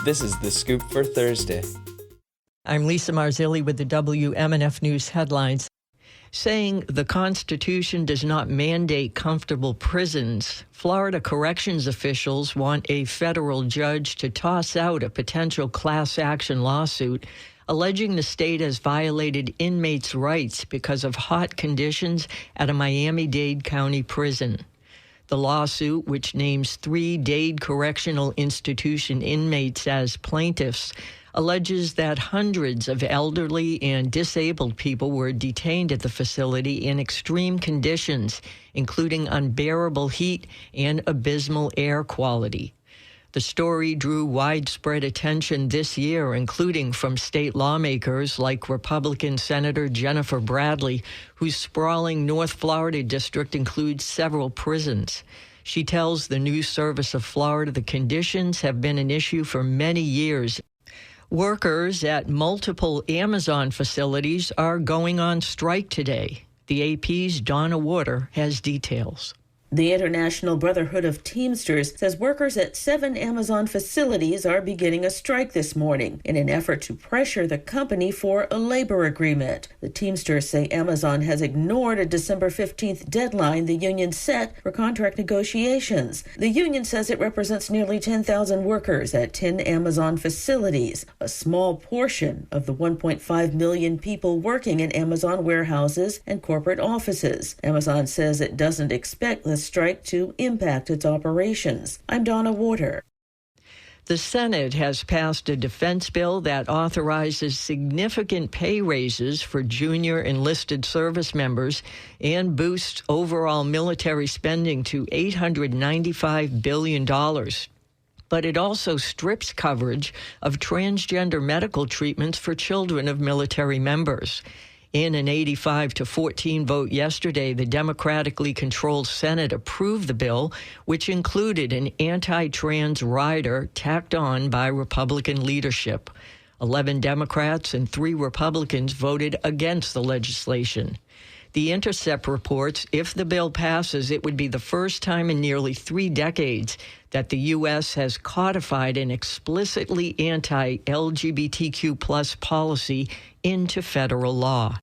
This is The Scoop for Thursday. I'm Lisa Marzilli with the WMNF News headlines. Saying the Constitution does not mandate comfortable prisons, Florida corrections officials want a federal judge to toss out a potential class action lawsuit alleging the state has violated inmates' rights because of hot conditions at a Miami-Dade County prison. The lawsuit, which names 3 Dade Correctional Institution inmates as plaintiffs, alleges that hundreds of elderly and disabled people were detained at the facility in extreme conditions, including unbearable heat and abysmal air quality. The story drew widespread attention this year, including from state lawmakers like Republican Senator Jennifer Bradley, whose sprawling North Florida district includes several prisons. She tells the News Service of Florida the conditions have been an issue for many years. Workers at multiple Amazon facilities are going on strike today. The AP's Donna Warder has details. The International Brotherhood of Teamsters says workers at 7 Amazon facilities are beginning a strike this morning in an effort to pressure the company for a labor agreement. The Teamsters say Amazon has ignored a December 15th deadline the union set for contract negotiations. The union says it represents nearly 10,000 workers at 10 Amazon facilities, a small portion of the 1.5 million people working in Amazon warehouses and corporate offices. Amazon says it doesn't expect the strike to impact its operations. I'm Donna Warder. The Senate has passed a defense bill that authorizes significant pay raises for junior enlisted service members and boosts overall military spending to $895 billion. But it also strips coverage of transgender medical treatments for children of military members. In an 85-14 vote yesterday, the democratically controlled Senate approved the bill, which included an anti-trans rider tacked on by Republican leadership. 11 Democrats and 3 Republicans voted against the legislation. The Intercept reports if the bill passes, it would be the first time in nearly 3 decades that the U.S. has codified an explicitly anti-LGBTQ plus policy into federal law.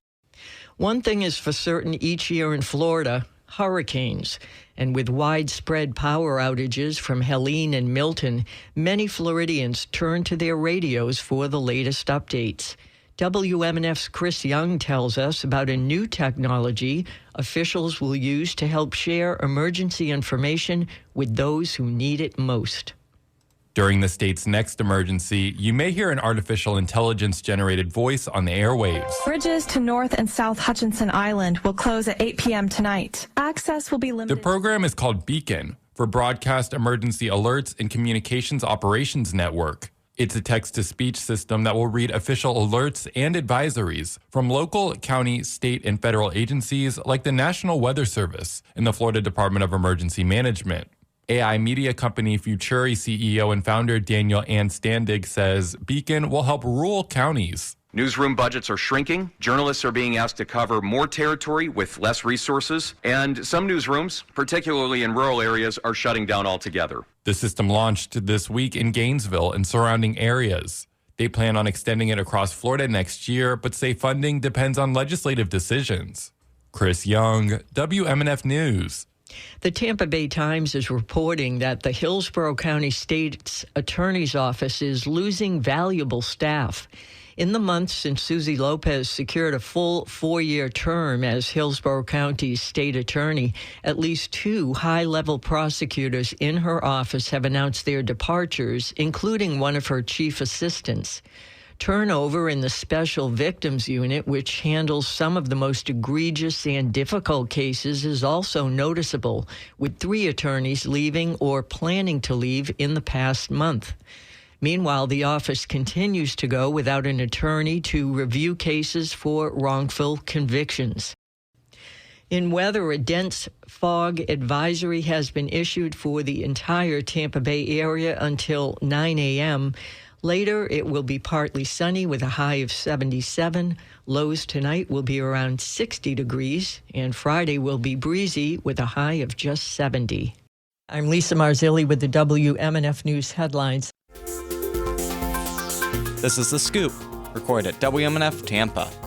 One thing is for certain each year in Florida, hurricanes. And with widespread power outages from Helene and Milton, many Floridians turn to their radios for the latest updates. WMNF's Chris Young tells us about a new technology officials will use to help share emergency information with those who need it most. During the state's next emergency, you may hear an artificial intelligence-generated voice on the airwaves. Bridges to North and South Hutchinson Island will close at 8 p.m. tonight. Access will be limited. The program is called Beacon for Broadcast Emergency Alerts and Communications Operations Network. It's a text-to-speech system that will read official alerts and advisories from local, county, state, and federal agencies like the National Weather Service and the Florida Department of Emergency Management. AI media company Futuri CEO and founder Daniel Standig says Beacon will help rural counties. Newsroom budgets are shrinking. Journalists are being asked to cover more territory with less resources. And some newsrooms, particularly in rural areas, are shutting down altogether. The system launched this week in Gainesville and surrounding areas. They plan on extending it across Florida next year, but say funding depends on legislative decisions. Chris Young, WMNF News. The Tampa Bay Times is reporting that the Hillsborough County State's Attorney's Office is losing valuable staff. In the months since Susie Lopez secured a full 4-year term as Hillsborough County's state attorney, at least 2 high-level prosecutors in her office have announced their departures, including one of her chief assistants. Turnover in the Special Victims Unit, which handles some of the most egregious and difficult cases, is also noticeable, with 3 attorneys leaving or planning to leave in the past month. Meanwhile, the office continues to go without an attorney to review cases for wrongful convictions. In weather, a dense fog advisory has been issued for the entire Tampa Bay area until 9 a.m. Later, it will be partly sunny with a high of 77. Lows tonight will be around 60 degrees, and Friday will be breezy with a high of just 70. I'm Lisa Marzilli with the WMNF News headlines. This is The Scoop, recorded at WMNF Tampa.